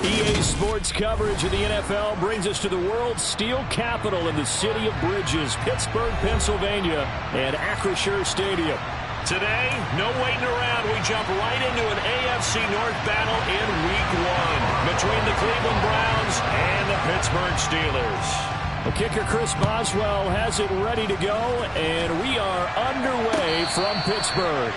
EA Sports coverage of the NFL brings us to the world's steel capital in the city of bridges, Pittsburgh, Pennsylvania, and Acrisure Stadium. Today, no waiting around. We jump right into an AFC North battle in Week 1 between the Cleveland Browns and the Pittsburgh Steelers. The kicker Chris Boswell has it ready to go, and we are underway from Pittsburgh.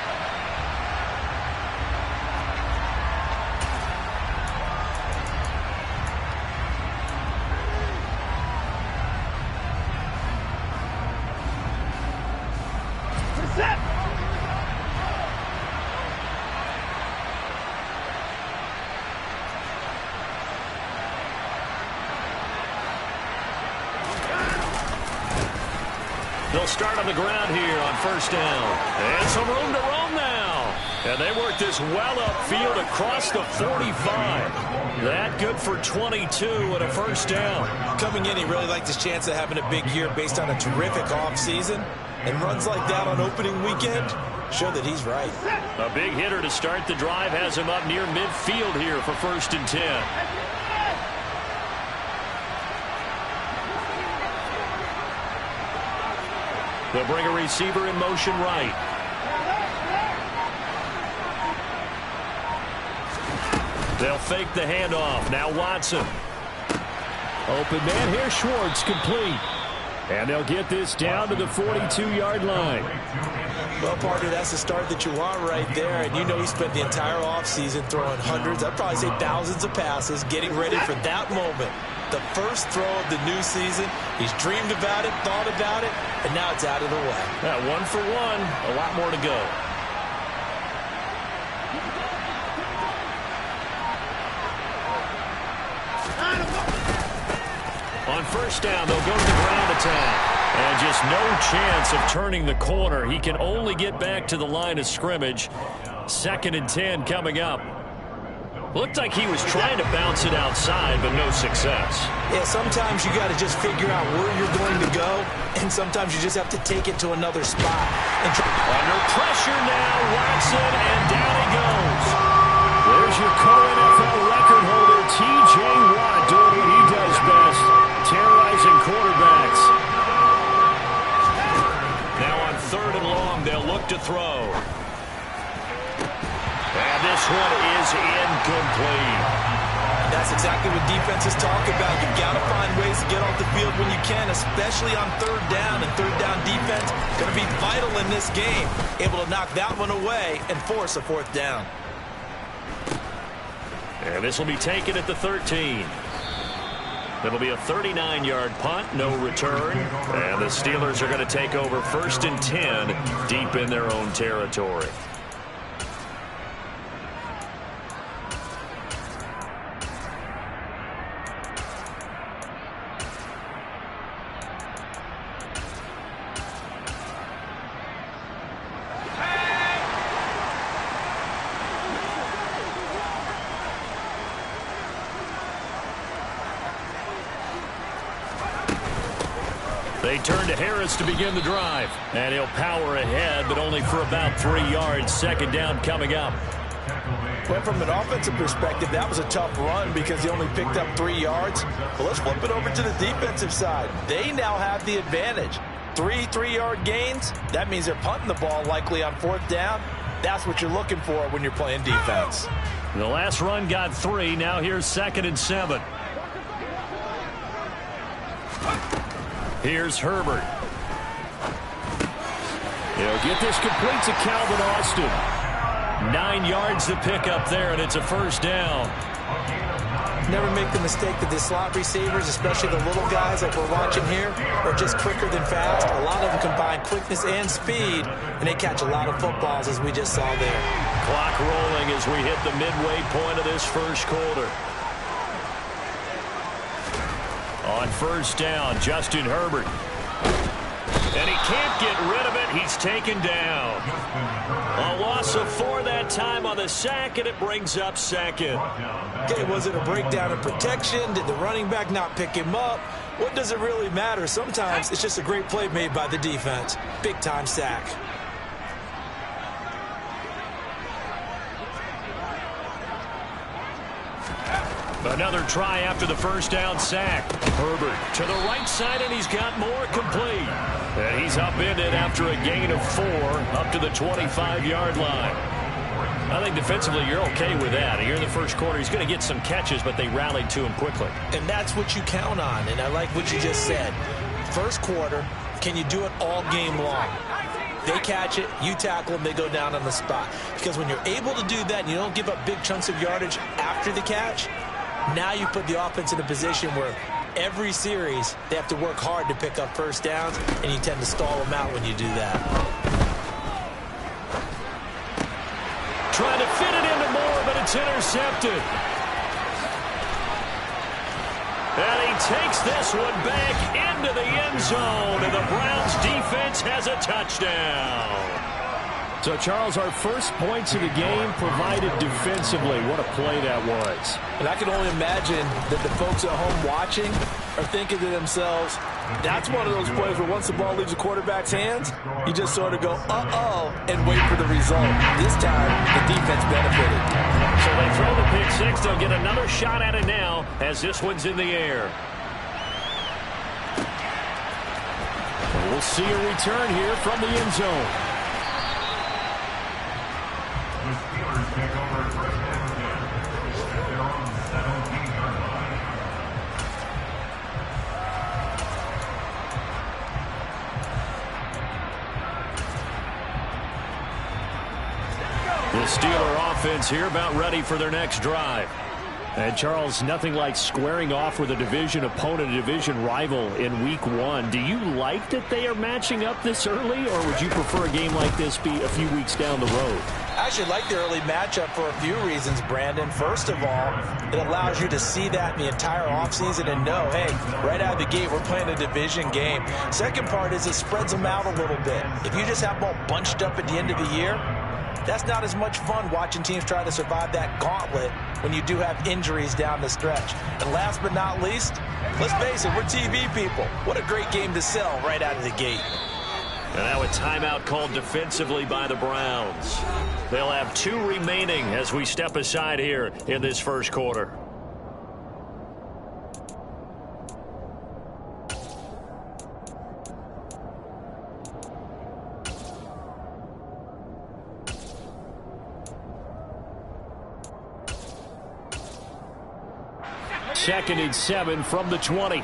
They'll start on the ground here on first down. And some room to roam now. And they work this well upfield across the 45. That good for 22 and a first down. Coming in, he really liked his chance of having a big year based on a terrific offseason. And runs like that on opening weekend show that he's right. A big hitter to start the drive has him up near midfield here for first and 10. They'll bring a receiver in motion right. They'll fake the handoff. Now Watson. Open man here. Schwartz complete. And they'll get this down to the 42-yard line. Well, partner, that's the start that you want right there. And you know he spent the entire offseason throwing hundreds, I'd probably say thousands of passes, getting ready for that moment. The first throw of the new season. He's dreamed about it, thought about it, and now it's out of the way. Yeah, 1 for 1. A lot more to go. On first down, they'll go to the ground attack. And just no chance of turning the corner. He can only get back to the line of scrimmage. 2nd and 10 coming up. Looked like he was trying to bounce it outside, but no success. Yeah, sometimes you got to just figure out where you're going to go, and sometimes you just have to take it to another spot. Under pressure now, Watson, and down he goes. There's your co-NFL record holder, T.J. Watt, doing what he does best, terrorizing quarterbacks. Now on 3rd and long, they'll look to throw. And this one is incomplete. That's exactly what defenses talk about. You've got to find ways to get off the field when you can, especially on 3rd down. And 3rd down defense going to be vital in this game. Able to knock that one away and force a 4th down. And this will be taken at the 13. It'll be a 39-yard punt, no return. And the Steelers are going to take over 1st and 10 deep in their own territory. They turn to Harris to begin the drive. And he'll power ahead, but only for about 3 yards. 2nd down coming up. Well, from an offensive perspective, that was a tough run because he only picked up 3 yards. But let's flip it over to the defensive side. They now have the advantage. 3 3-yard gains. That means they're punting the ball likely on 4th down. That's what you're looking for when you're playing defense. The last run got 3. Now here's 2nd and 7. Here's Herbert. He'll get this complete to Calvin Austin. 9 yards to pick up there, and it's a 1st down. Never make the mistake that the slot receivers, especially the little guys like we're watching here, are just quicker than fast. A lot of them combine quickness and speed, and they catch a lot of footballs, as we just saw there. Clock rolling as we hit the midway point of this first quarter. On 1st down, Justin Herbert. And he can't get rid of it. He's taken down. A loss of 4 that time on the sack, and it brings up 2nd. Okay, was it a breakdown in protection? Did the running back not pick him up? What does it really matter? Sometimes it's just a great play made by the defense. Big-time sack. Another try after the first down sack. Herbert to the right side, and he's got more complete. And he's upended after a gain of 4 up to the 25-yard line. I think defensively you're okay with that. Here in the first quarter, he's going to get some catches, but they rallied to him quickly. And that's what you count on, and I like what you just said. First quarter, can you do it all game long? They catch it, you tackle them, they go down on the spot. Because when you're able to do that and you don't give up big chunks of yardage after the catch, now you put the offense in a position where every series they have to work hard to pick up first downs, and you tend to stall them out when you do that. Trying to fit it into Moore, but it's intercepted. And he takes this one back into the end zone, and the Browns defense has a touchdown. So, Charles, our first points of the game provided defensively. What a play that was. And I can only imagine that the folks at home watching are thinking to themselves, that's one of those plays where once the ball leaves the quarterback's hands, you just sort of go, uh-oh, and wait for the result. This time, the defense benefited. So they throw the pick six. They'll get another shot at it now as this one's in the air. We'll see a return here from the end zone. The Steelers take over first and 10 at their own 17-yard line. The Steeler offense here about ready for their next drive. And, Charles, nothing like squaring off with a division opponent, a division rival in Week 1. Do you like that they are matching up this early, or would you prefer a game like this be a few weeks down the road? I actually like the early matchup for a few reasons, Brandon. First of all, it allows you to see that in the entire offseason and know, hey, right out of the gate, we're playing a division game. Second part is it spreads them out a little bit. If you just have them all bunched up at the end of the year, that's not as much fun watching teams try to survive that gauntlet when you do have injuries down the stretch. And last but not least, let's face it, we're TV people. What a great game to sell right out of the gate. And now a timeout called defensively by the Browns. They'll have 2 remaining as we step aside here in this first quarter. Second and 7 from the 20.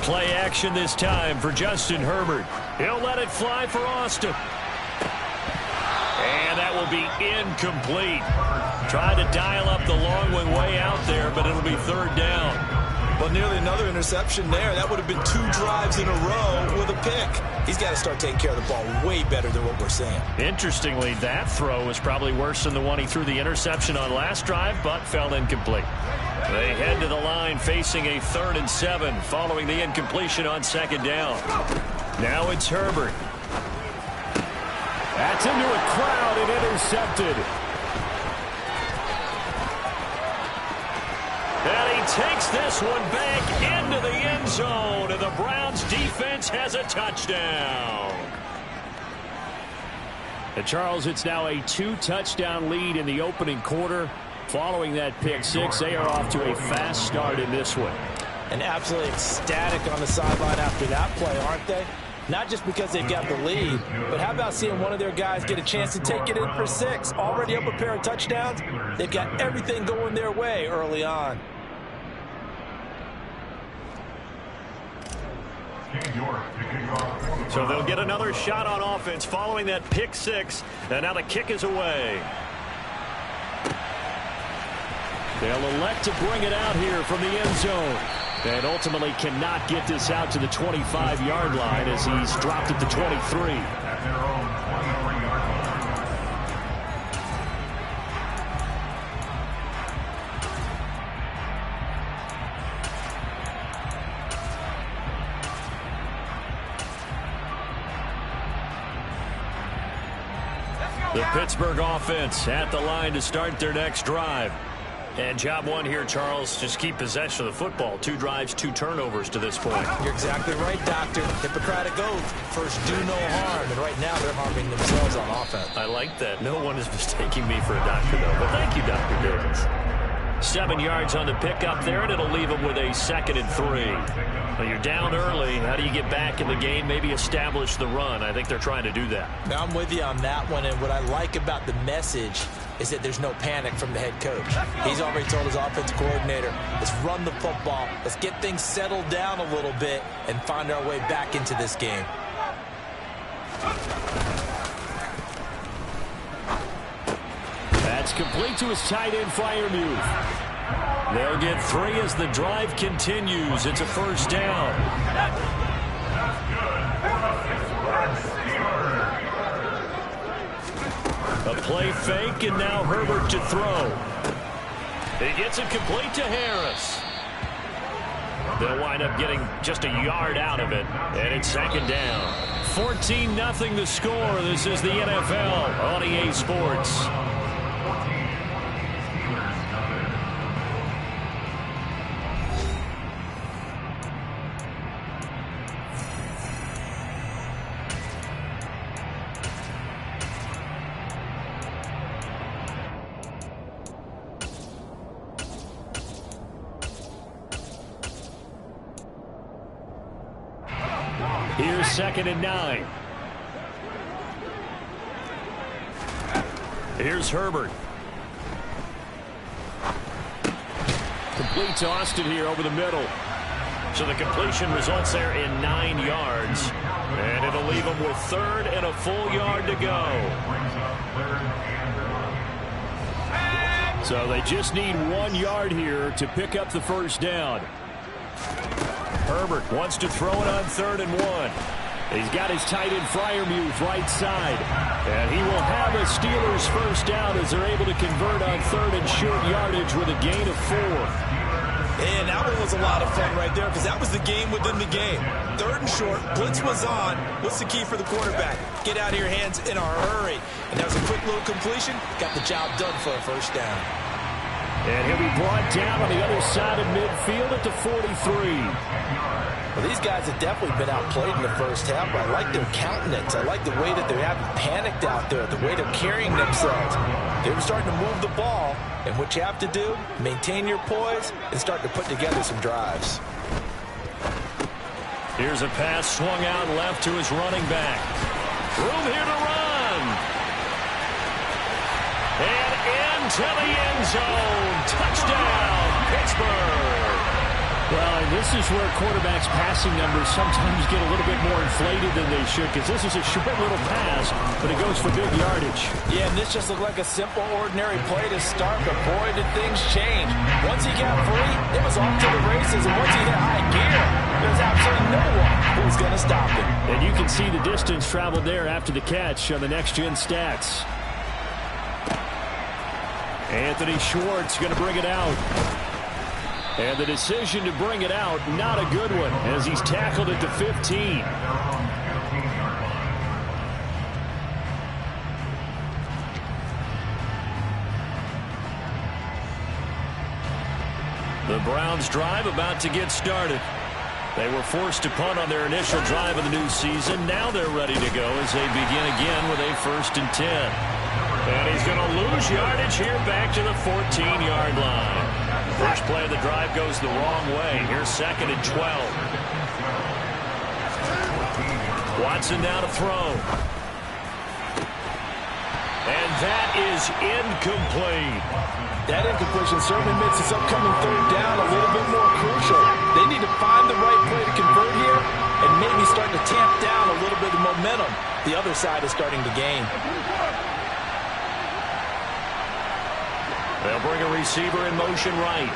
Play action this time for Justin Herbert. He'll let it fly for Austin. And that will be incomplete. Tried to dial up the long one way out there, but it'll be third down. Well, nearly another interception there. That would have been 2 drives in a row with a pick. He's got to start taking care of the ball way better than what we're seeing. Interestingly, that throw was probably worse than the one he threw the interception on last drive, but fell incomplete. They head to the line facing a 3rd and 7 following the incompletion on second down. Now it's Herbert. That's into a crowd and intercepted. And he takes this one back into the end zone, and the Browns defense has a touchdown. And Charles, it's now a 2-touchdown lead in the opening quarter. Following that pick six, they are off to a fast start in this one. And absolutely ecstatic on the sideline after that play, aren't they? Not just because they've got the lead, but how about seeing one of their guys get a chance to take it in for 6? Already up a pair of touchdowns. They've got everything going their way early on. So they'll get another shot on offense following that pick six. And now the kick is away. They'll elect to bring it out here from the end zone. And ultimately cannot get this out to the 25-yard line as he's dropped at the 23. At their own 23-yard line. The Pittsburgh offense at the line to start their next drive. And job one here, Charles, just keep possession of the football. 2 drives, 2 turnovers to this point. You're exactly right, Doctor. Hippocratic oath. First, do no harm. And right now, they're harming themselves on offense. I like that. No one is mistaking me for a doctor, though. But thank you, Dr. Davis. 7 yards on the pickup there, and it'll leave them with a 2nd and 3. Well, you're down early. How do you get back in the game, maybe establish the run? I think they're trying to do that. Now, I'm with you on that one, and what I like about the message is that there's no panic from the head coach. He's already told his offensive coordinator, let's run the football, let's get things settled down a little bit and find our way back into this game. That's complete to his tight end, Freiermuth. They'll get 3 as the drive continues. It's a first down. A play fake, and now Herbert to throw. He gets it complete to Harris. They'll wind up getting just a yard out of it, and it's 2nd down. 14-0 the score. This is the NFL on EA Sports. Here's 2nd and 9. Here's Herbert. Complete to Austin here over the middle. So the completion results there in 9 yards. And it'll leave them with 3rd and a full yard to go. So they just need 1 yard here to pick up the first down. Herbert wants to throw it on 3rd and 1. He's got his tight end Freiermuth right side. And he will have a Steelers first down as they're able to convert on 3rd and short yardage with a gain of 4. And that one was a lot of fun right there because that was the game within the game. 3rd and short, blitz was on. What's the key for the quarterback? Get out of your hands in a hurry. And that was a quick little completion. Got the job done for a first down. And he'll be brought down on the other side of midfield at the 43. Well, these guys have definitely been outplayed in the first half, but I like their countenance. I like the way that they haven't panicked out there, the way they're carrying themselves. They're starting to move the ball, and what you have to do, maintain your poise and start to put together some drives. Here's a pass swung out left to his running back. Room here to run. And into the end zone. Touchdown, Pittsburgh. Well, and this is where quarterbacks' passing numbers sometimes get a little bit more inflated than they should, because this is a short little pass, but it goes for big yardage. Yeah, and this just looked like a simple, ordinary play to start, but boy, did things change. Once he got free, it was off to the races, and once he hit high gear, there's absolutely no one who was going to stop him. And you can see the distance traveled there after the catch on the next-gen stats. Anthony Schwartz going to bring it out. And the decision to bring it out, not a good one, as he's tackled at the 15. The Browns drive about to get started. They were forced to punt on their initial drive of the new season. Now they're ready to go as they begin again with a 1st and 10. And he's going to lose yardage here back to the 14-yard line. First play of the drive goes the wrong way. Here's 2nd and 12. Watson now to throw. And that is incomplete. That incompletion certainly makes this upcoming 3rd down a little bit more crucial. They need to find the right play to convert here and maybe start to tamp down a little bit of momentum. The other side is starting to gain. They'll bring a receiver in motion right.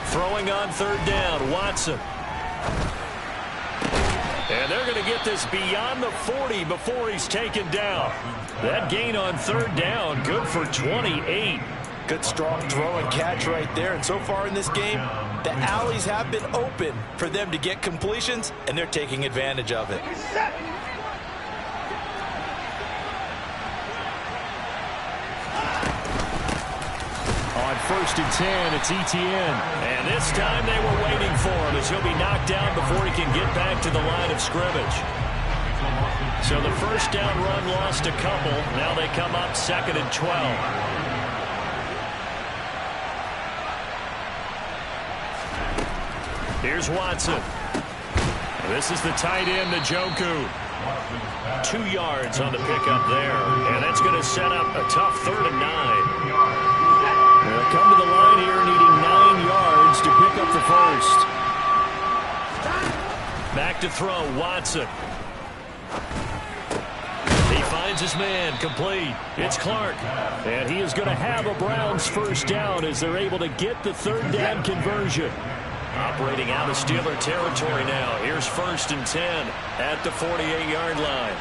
Throwing on 3rd down, Watson. And they're going to get this beyond the 40 before he's taken down. That gain on 3rd down, good for 28. Good strong throw and catch right there. And so far in this game, the alleys have been open for them to get completions, and they're taking advantage of it. On 1st and 10, it's Etienne. And this time they were waiting for him as he'll be knocked down before he can get back to the line of scrimmage. So the first down run lost a couple. Now they come up 2nd and 12. Here's Watson. This is the tight end, Njoku. 2 yards on the pickup there. And that's going to set up a tough 3rd and 9. They'll come to the line here needing 9 yards to pick up the first. Back to throw, Watson. He finds his man, complete. It's Clark. And he is going to have a Browns first down as they're able to get the 3rd down conversion. Operating out of Steeler territory now. Here's 1st and 10 at the 48-yard line.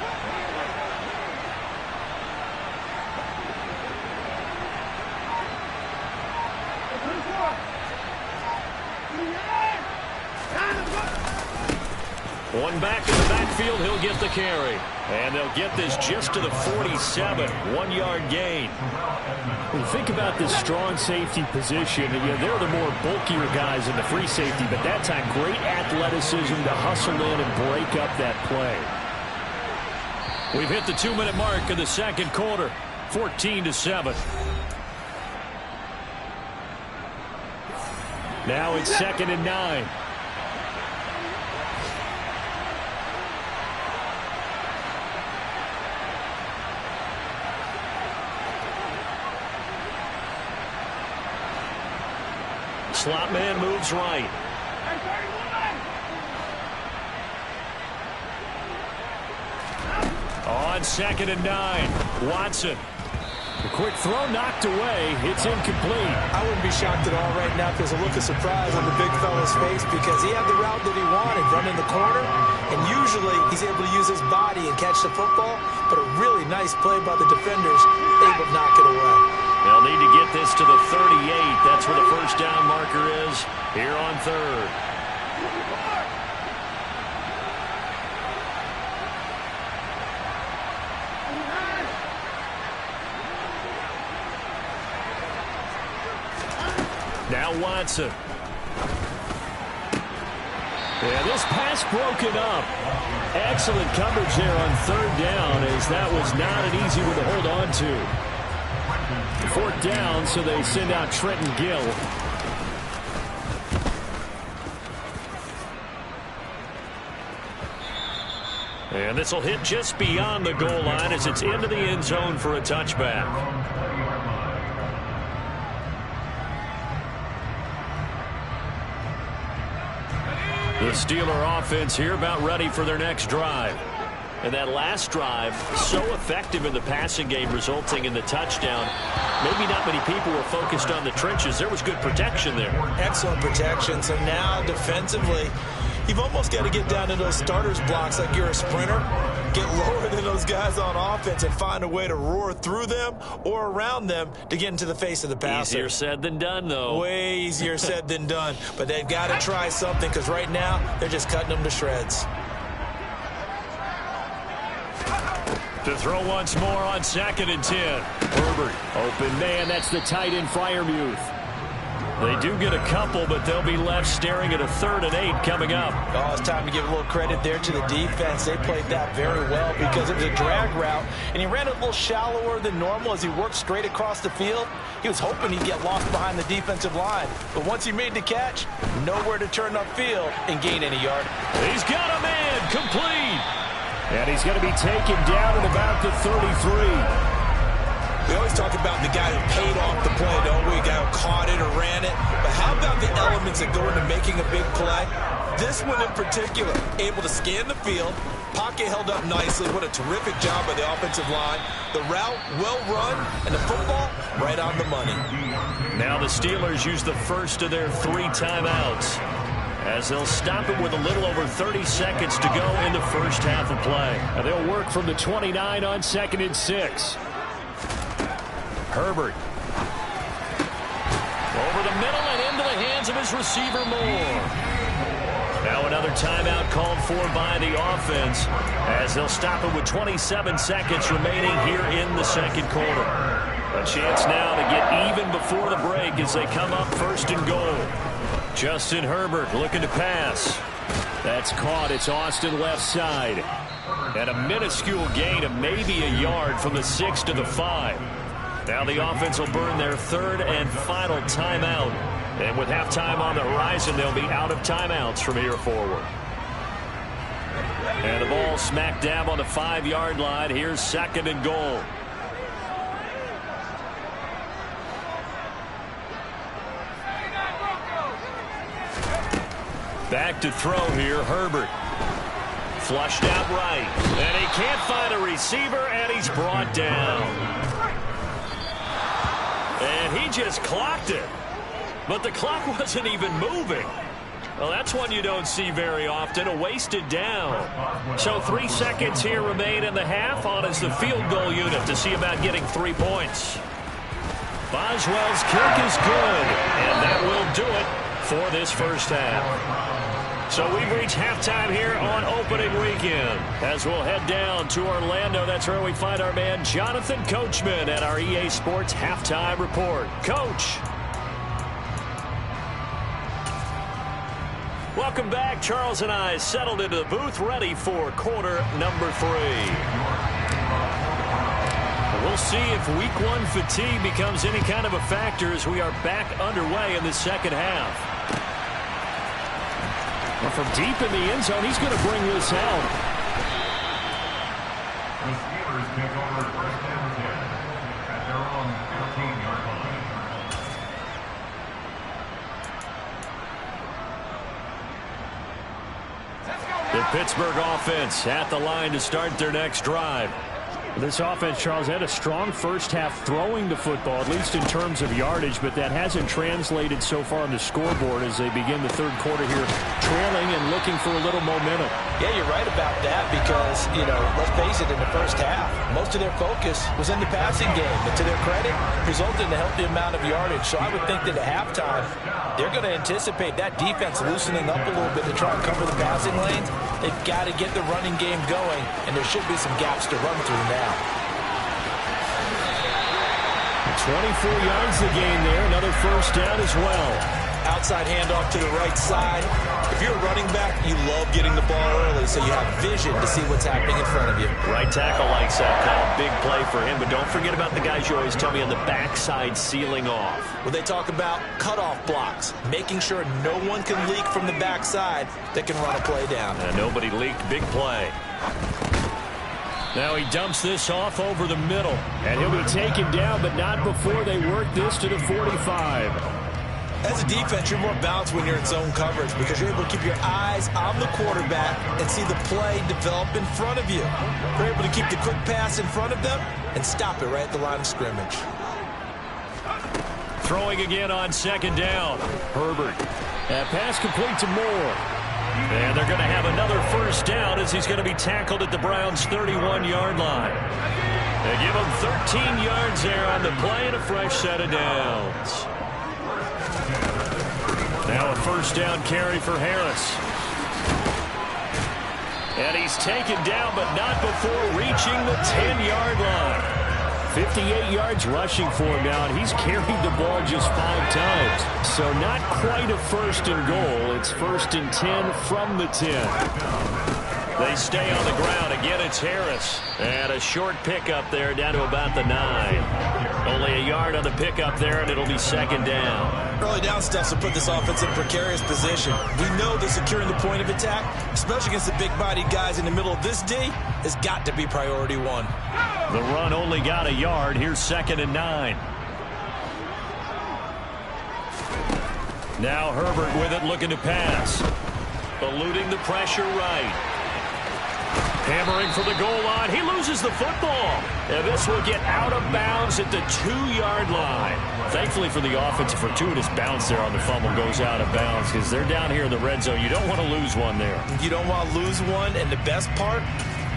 One back in the backfield, he'll get the carry. And they'll get this just to the 47, 1-yard gain. When you think about this strong safety position, they're the more bulkier guys in the free safety, but that time great athleticism to hustle in and break up that play. We've hit the 2-minute mark of the 2nd quarter, 14-7. Now it's 2nd and 9. Slot man moves right. On 2nd and 9, Watson. A quick throw knocked away. It's incomplete. I wouldn't be shocked at all right now if there's a look of surprise on the big fella's face because he had the route that he wanted, running the corner, and usually he's able to use his body and catch the football, but a really nice play by the defenders, able to knock it away. They'll need to get this to the 38. That's where the first down marker is here on 3rd. Now Watson. Yeah, this pass broken up. Excellent coverage there on 3rd down as that was not an easy one to hold on to. 4th down, so they send out Trenton Gill. And this will hit just beyond the goal line as it's into the end zone for a touchback. The Steeler offense here about ready for their next drive. And that last drive, so effective in the passing game, resulting in the touchdown. Maybe not many people were focused on the trenches. There was good protection there. Excellent protection. So now defensively, you've almost got to get down to those starters blocks like you're a sprinter. Get lower than those guys on offense and find a way to roar through them or around them to get into the face of the passer. Easier said than done, though. Way easier said than done. But they've got to try something because right now they're just cutting them to shreds. To throw once more on 2nd and 10. Herbert, open man. That's the tight end, Freiermuth. They do get a couple, but they'll be left staring at a 3rd and 8 coming up. Oh, it's time to give a little credit there to the defense. They played that very well because it was a drag route, and he ran it a little shallower than normal as he worked straight across the field. He was hoping he'd get lost behind the defensive line, but once he made the catch, nowhere to turn upfield and gain any yard. He's got a man, complete. And he's going to be taken down at about the 33. We always talk about the guy who paid off the play, don't we? The guy who caught it or ran it. But how about the elements that go into making a big play? This one in particular, able to scan the field, pocket held up nicely. What a terrific job by the offensive line. The route, well run, and the football, right on the money. Now the Steelers use the first of their 3 timeouts, as they'll stop it with a little over 30 seconds to go in the first half of play. And they'll work from the 29 on 2nd and 6. Herbert. over the middle and into the hands of his receiver, Moore. Now another timeout called for by the offense as they'll stop it with 27 seconds remaining here in the second quarter. A chance now to get even before the break as they come up first and goal. Justin Herbert looking to pass. That's caught. It's Austin left side. And a minuscule gain of maybe a yard from the 6 to the 5. Now the offense will burn their third and final timeout. And with halftime on the horizon, they'll be out of timeouts from here forward. And the ball smack dab on the 5-yard line. Here's second and goal. Back to throw here, Herbert. Flushed out right. And he can't find a receiver, and he's brought down. And he just clocked it. But the clock wasn't even moving. Well, that's one you don't see very often, a wasted down. So 3 seconds here remain in the half. On is the field goal unit to see about getting 3 points. Boswell's kick is good, and that will do it for this first half. So we've reached halftime here on opening weekend. As we'll head down to Orlando, that's where we find our man Jonathan Coachman at our EA Sports Halftime Report. Coach. Welcome back. Charles and I settled into the booth, ready for quarter number 3. We'll see if week 1 fatigue becomes any kind of a factor as we are back underway in the second half. And from deep in the end zone, he's going to bring this out. The Steelers take over first and 10 at their own 14-yard line. The Pittsburgh offense at the line to start their next drive. This offense, Charles, had a strong first half throwing the football, at least in terms of yardage, but that hasn't translated so far on the scoreboard as they begin the third quarter here, trailing and looking for a little momentum. Yeah, you're right about that because, let's face it, in the first half, most of their focus was in the passing game. But to their credit, resulted in a healthy amount of yardage. So I would think that at halftime, they're going to anticipate that defense loosening up a little bit to try and cover the passing lanes. They've got to get the running game going, and there should be some gaps to run through now. 24 yards the gain there. Another first down as well. Outside handoff to the right side. If you're a running back, you love getting the ball early so you have vision to see what's happening in front of you. Right tackle likes that call. Big play for him, but don't forget about the guys you always tell me on the backside sealing off. Well, they talk about cutoff blocks, making sure no one can leak from the backside that can run a play down. And nobody leaked. Big play. Now he dumps this off over the middle. And he'll be taken down, but not before they work this to the 45. As a defense, you're more balanced when you're in zone coverage because you're able to keep your eyes on the quarterback and see the play develop in front of you. You're able to keep the quick pass in front of them and stop it right at the line of scrimmage. Throwing again on second down. Herbert. That pass complete to Moore. And they're going to have another first down as he's going to be tackled at the Browns' 31-yard line. They give him 13 yards there on the play and a fresh set of downs. Now a first down carry for Harris. And he's taken down, but not before reaching the 10-yard line. 58 yards rushing for him now, and he's carried the ball just 5 times. So not quite a first and goal. It's first and 10 from the 10. They stay on the ground. Again, it's Harris. And a short pickup there down to about the 9. Only a yard on the pickup there, and it'll be second down. Early down stuff to put this offense in a precarious position. We know that securing the point of attack, especially against the big-bodied guys in the middle of this D, has got to be priority 1. The run only got a yard. Here's second and 9. Now Herbert with it, looking to pass. Eluding the pressure right. Hammering for the goal line. He loses the football. And this will get out of bounds at the 2-yard line. Thankfully for the offense, a fortuitous bounce there on the fumble goes out of bounds because they're down here in the red zone. You don't want to lose one there. You don't want to lose one, and the best part,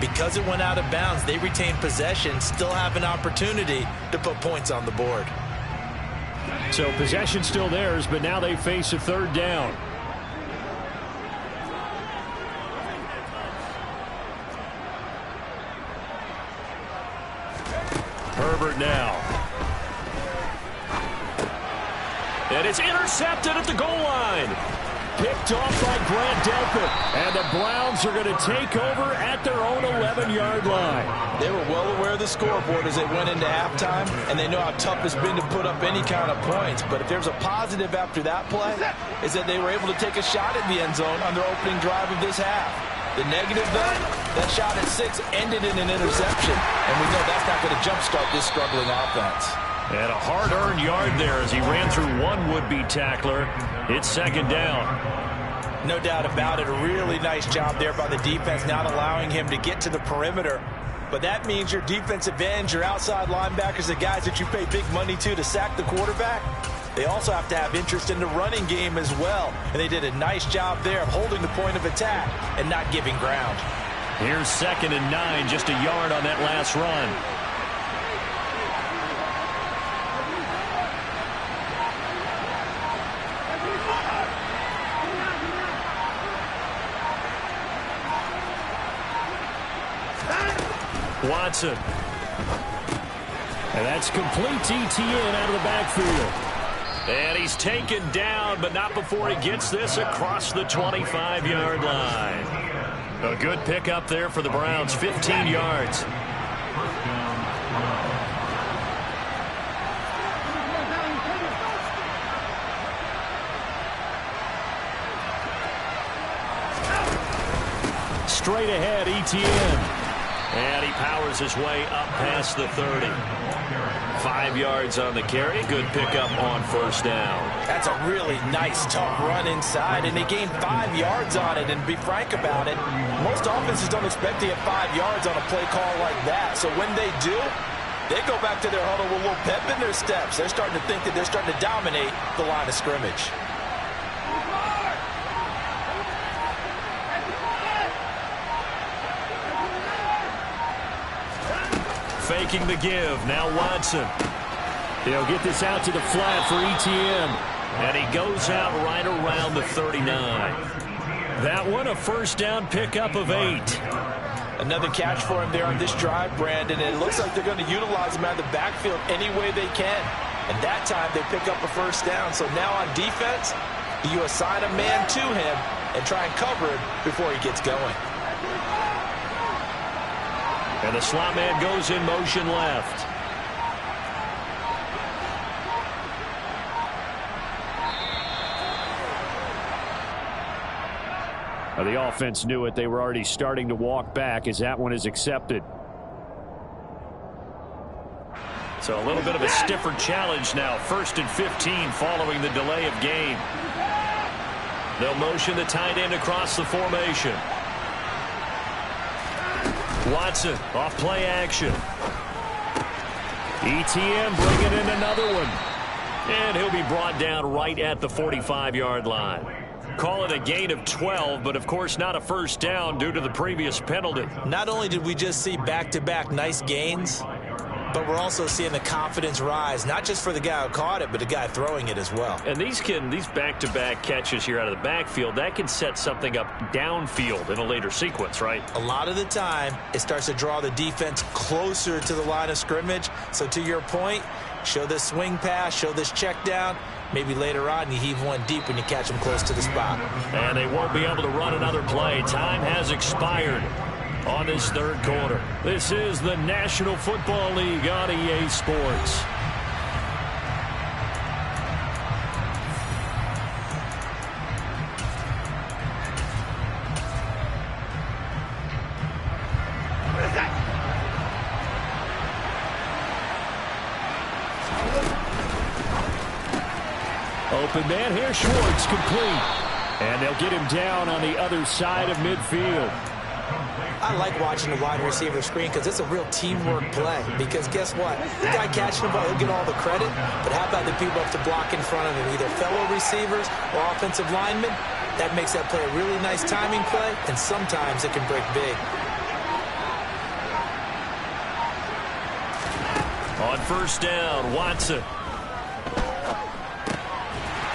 because it went out of bounds, they retain possession, still have an opportunity to put points on the board. So possession still theirs, but now they face a third down. Herbert now. And it's intercepted at the goal line. Picked off by Grant Delpit. And the Browns are going to take over at their own 11-yard line. They were well aware of the scoreboard as they went into halftime, and they know how tough it's been to put up any kind of points. But if there's a positive after that play, is that they were able to take a shot at the end zone on their opening drive of this half. The negative, though, that shot at 6 ended in an interception, and we know that's not going to jumpstart this struggling offense. And a hard-earned yard there as he ran through one would-be tackler. It's second down. No doubt about it. A really nice job there by the defense, not allowing him to get to the perimeter. But that means your defensive ends, your outside linebackers, the guys that you pay big money to sack the quarterback, they also have to have interest in the running game as well. And they did a nice job there of holding the point of attack and not giving ground. Here's 2nd and 9, just a yard on that last run. Watson. And that's complete to Etienne out of the backfield. And he's taken down, but not before he gets this across the 25-yard line. A good pickup there for the Browns, 15 yards. Straight ahead, Etienne. And he powers his way up past the 30. 5 yards on the carry. Good pickup on first down. That's a really nice, tough run inside, and they gained 5 yards on it. And to be frank about it, most offenses don't expect to get 5 yards on a play call like that. So when they do, they go back to their huddle with a little pep in their steps. They're starting to think that they're starting to dominate the line of scrimmage. Faking the give. Now Watson. He'll get this out to the flat for Etienne. And he goes out right around the 39. That one a first down pickup of 8. Another catch for him there on this drive, Brandon. And it looks like they're going to utilize him out of the backfield any way they can. And that time they pick up a first down. So now on defense, you assign a man to him and try and cover him before he gets going. And the slot man goes in motion left. Now the offense knew it. They were already starting to walk back as that one is accepted. So a little bit of a stiffer challenge now. 1st and 15 following the delay of game. They'll motion the tight end across the formation. Watson off play action. Etienne bringing in another one. And he'll be brought down right at the 45-yard line. Call it a gain of 12, but of course not a first down due to the previous penalty. Not only did we just see back-to-back nice gains, but we're also seeing the confidence rise, not just for the guy who caught it, but the guy throwing it as well. And these back-to-back catches here out of the backfield, that can set something up downfield in a later sequence, right? A lot of the time, it starts to draw the defense closer to the line of scrimmage. So to your point, show this swing pass, show this check down. Maybe later on you heave one deep when you catch them close to the spot. And they won't be able to run another play. Time has expired on this third quarter. This is the National Football League on EA Sports. Open man here, Schwartz complete. And they'll get him down on the other side of midfield. I like watching the wide receiver screen because it's a real teamwork play. Because guess what? The guy catching the ball, he'll get all the credit. But how about the people up to block in front of him, either fellow receivers or offensive linemen? That makes that play a really nice timing play, and sometimes it can break big. On first down, Watson.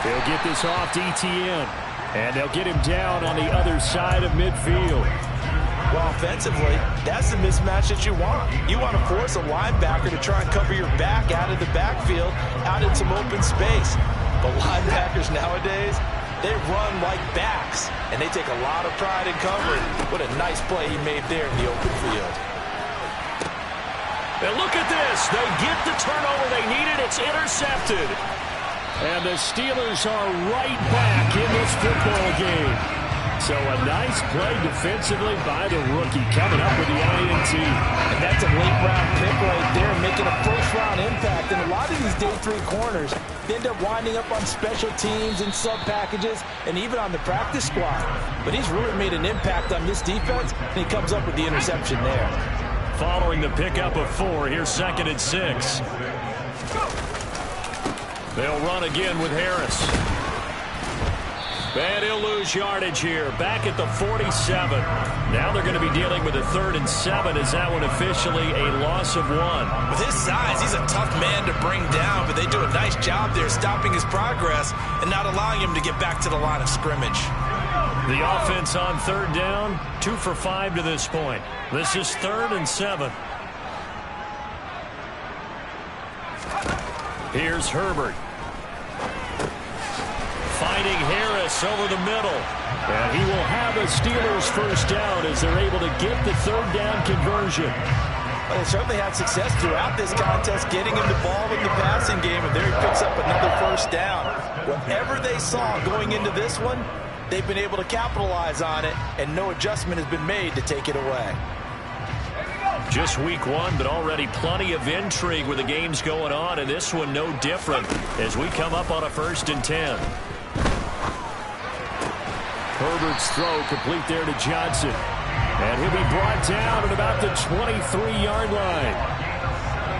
They'll get this off to ETN. And they'll get him down on the other side of midfield. Well, offensively, that's the mismatch that you want. You want to force a linebacker to try and cover your back out of the backfield, out in some open space. But linebackers nowadays, they run like backs, and they take a lot of pride in covering. What a nice play he made there in the open field. And look at this. They get the turnover they needed. It's intercepted. And the Steelers are right back in this football game. So a nice play defensively by the rookie coming up with the INT. And that's a late-round pick right there, making a first-round impact. And a lot of these day 3 corners, they end up winding up on special teams and sub-packages and even on the practice squad. But he's really made an impact on this defense, and he comes up with the interception there. Following the pickup of 4, here's 2nd and 6. They'll run again with Harris. And he'll lose yardage here. Back at the 47. Now they're going to be dealing with a 3rd and 7. Is that one officially a loss of 1? With his size, he's a tough man to bring down, but they do a nice job there stopping his progress and not allowing him to get back to the line of scrimmage. The offense on 3rd down, 2 for 5 to this point. This is 3rd and 7. Here's Herbert. Finding Harris over the middle. And he will have a Steelers first down as they're able to get the 3rd down conversion. Well, they certainly had success throughout this contest, getting him the ball in the passing game, and there he picks up another first down. Whatever they saw going into this one, they've been able to capitalize on it, and no adjustment has been made to take it away. Just week 1, but already plenty of intrigue with the games going on, and this one no different as we come up on a 1st and 10. Herbert's throw complete there to Johnson. And he'll be brought down at about the 23-yard line.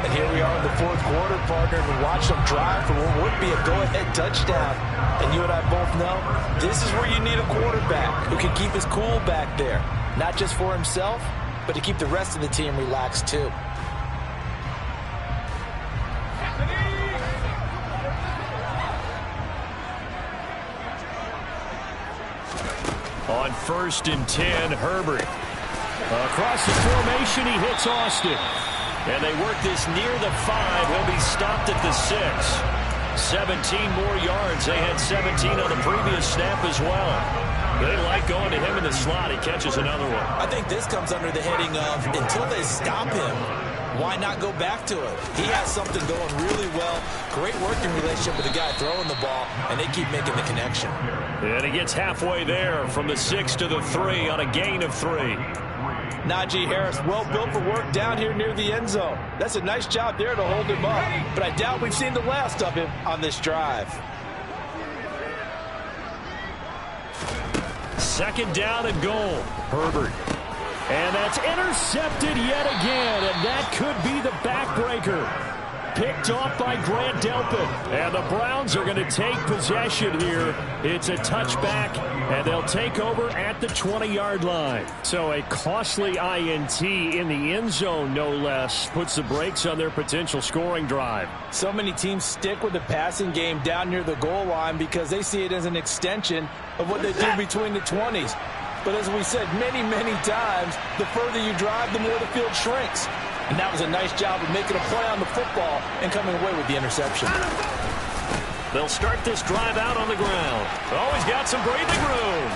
And here we are in the 4th quarter, partner, and we watch them drive for what would be a go-ahead touchdown. And you and I both know this is where you need a quarterback who can keep his cool back there. Not just for himself, but to keep the rest of the team relaxed too. On 1st and 10, Herbert. Across the formation, he hits Austin. And they work this near the 5. He'll be stopped at the 6. 17 more yards. They had 17 on the previous snap as well. They like going to him in the slot. He catches another one. I think this comes under the heading of until they stop him, why not go back to it? He has something going really well. Great working relationship with the guy throwing the ball, and they keep making the connection. And he gets halfway there from the 6 to the 3 on a gain of 3. Najee Harris, well built for work down here near the end zone. That's a nice job there to hold him up. But I doubt we've seen the last of him on this drive. 2nd down and goal. Herbert. And that's intercepted yet again. And that could be the backbreaker. Picked off by Grant Delpit. And the Browns are going to take possession here. It's a touchback, and they'll take over at the 20-yard line. So a costly INT in the end zone, no less, puts the brakes on their potential scoring drive. So many teams stick with the passing game down near the goal line because they see it as an extension of what they do between the 20s. But as we said many, many times, the further you drive, the more the field shrinks. And that was a nice job of making a play on the football and coming away with the interception. They'll start this drive out on the ground. Always got some breathing room.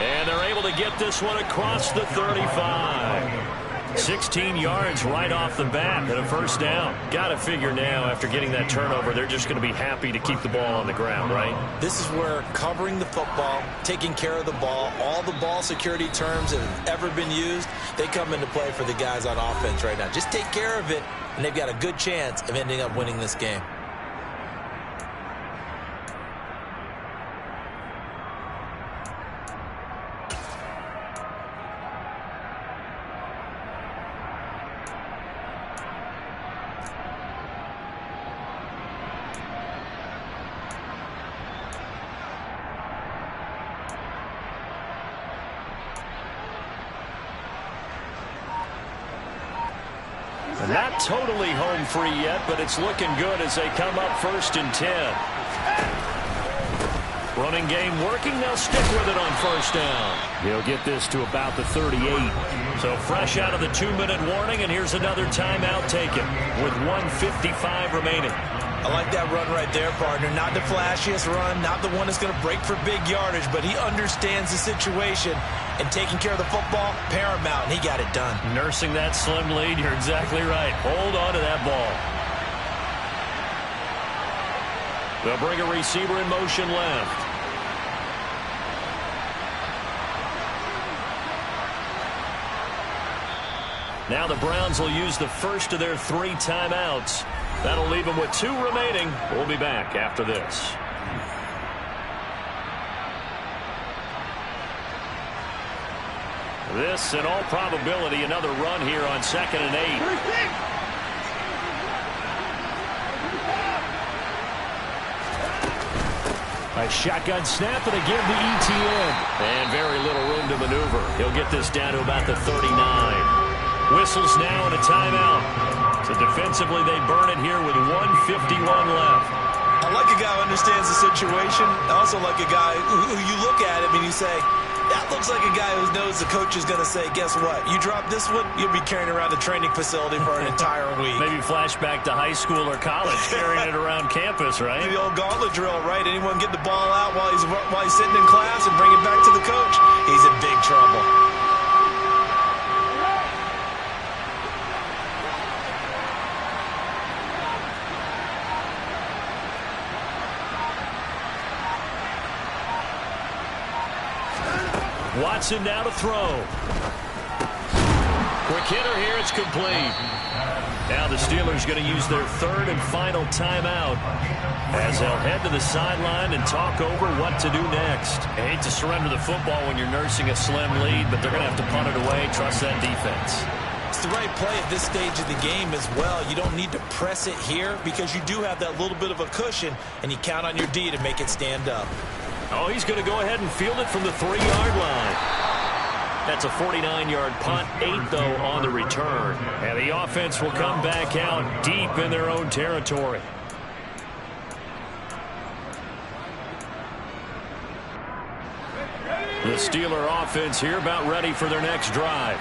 And they're able to get this one across the 35. 16 yards right off the bat and a first down. Got to figure now after getting that turnover, they're just going to be happy to keep the ball on the ground, right? This is where covering the football, taking care of the ball, all the ball security terms that have ever been used, they come into play for the guys on offense right now. Just take care of it, and they've got a good chance of ending up winning this game. Not totally home free yet, but it's looking good as they come up 1st and 10. Running game working. They'll stick with it on first down. He'll get this to about the 38. So fresh out of the 2-minute warning, and here's another timeout taken with 1:55 remaining. I like that run right there, partner. Not the flashiest run, not the one that's going to break for big yardage, but he understands the situation, and taking care of the football, paramount, and he got it done. Nursing that slim lead, you're exactly right. Hold on to that ball. They'll bring a receiver in motion left. Now the Browns will use the first of their 3 timeouts. That'll leave them with 2 remaining. We'll be back after this. This, in all probability, another run here on 2nd and 8. A shotgun snap, and again to ETN. And very little room to maneuver. He'll get this down to about the 39. Whistles now and a timeout. So defensively, they burn it here with 1:51 left. I like a guy who understands the situation. I also like a guy who you look at him and you say, that looks like a guy who knows the coach is going to say, guess what? You drop this one, you'll be carrying around the training facility for an entire week. Maybe flashback to high school or college, carrying it around campus, right? The old gauntlet drill, right? Anyone get the ball out while he's sitting in class and bring it back to the coach? He's in big trouble. Watson now to throw. Quick hitter here. It's complete. Now the Steelers going to use their 3rd and final timeout as they'll head to the sideline and talk over what to do next. I hate to surrender the football when you're nursing a slim lead, but they're going to have to punt it away. Trust that defense. It's the right play at this stage of the game as well. You don't need to press it here because you do have that little bit of a cushion, and you count on your D to make it stand up. Oh, he's going to go ahead and field it from the 3-yard line. That's a 49-yard punt, 8, though, on the return. And the offense will come back out deep in their own territory. The Steeler offense here about ready for their next drive.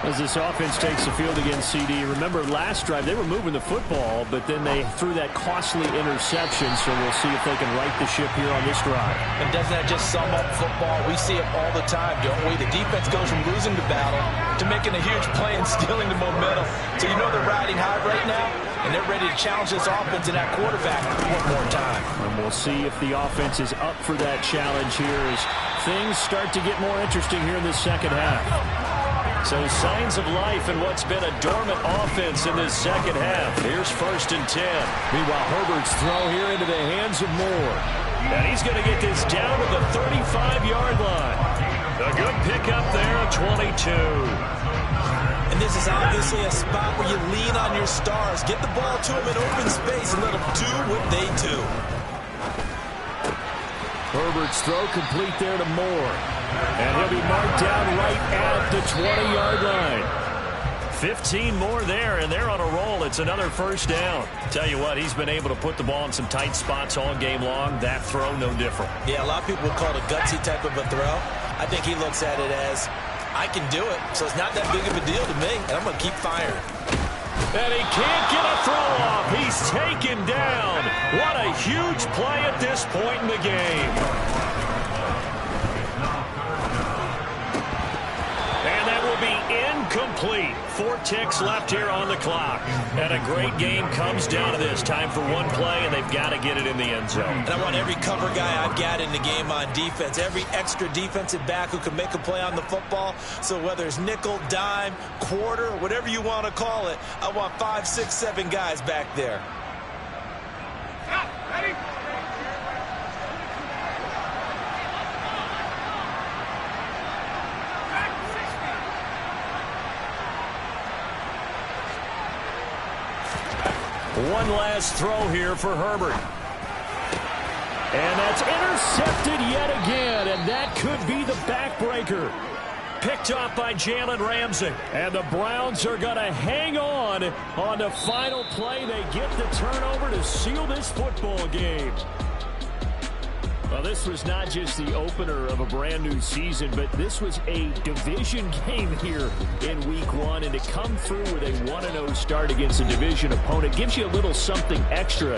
As this offense takes the field against CD. Remember, last drive, they were moving the football, but then they threw that costly interception, so we'll see if they can right the ship here on this drive. And doesn't that just sum up football? We see it all the time, don't we? The defense goes from losing the battle to making a huge play and stealing the momentum. So you know they're riding high right now, and they're ready to challenge this offense and that quarterback one more time. And we'll see if the offense is up for that challenge here as things start to get more interesting here in the second half. So signs of life in what's been a dormant offense in this second half. Here's 1st and 10. Meanwhile, Herbert's throw here into the hands of Moore. And he's going to get this down to the 35-yard line. A good pickup there at 22. And this is obviously a spot where you lean on your stars. Get the ball to them in open space and let them do what they do. Herbert's throw complete there to Moore. And he'll be marked down right at the 20-yard line. 15 more there, and they're on a roll. It's another first down. Tell you what, he's been able to put the ball in some tight spots all game long. That throw, no different. Yeah, a lot of people would call it a gutsy type of a throw. I think he looks at it as, I can do it, so it's not that big of a deal to me, and I'm going to keep firing. And he can't get a throw off. He's taken down. What a huge play at this point in the game. And that will be incomplete. 4 ticks left here on the clock. And a great game comes down to this. Time for one play, and they've got to get it in the end zone. And I want every cover guy I've got in the game on defense, every extra defensive back who can make a play on the football. So whether it's nickel, dime, quarter, whatever you want to call it, I want 5, 6, 7 guys back there. Ready? One last throw here for Herbert. And that's intercepted yet again, and that could be the backbreaker. Picked off by Jalen Ramsey. And the Browns are going to hang on the final play. They get the turnover to seal this football game. Well, this was not just the opener of a brand new season, but this was a division game here in week 1. And to come through with a 1-0 start against a division opponent gives you a little something extra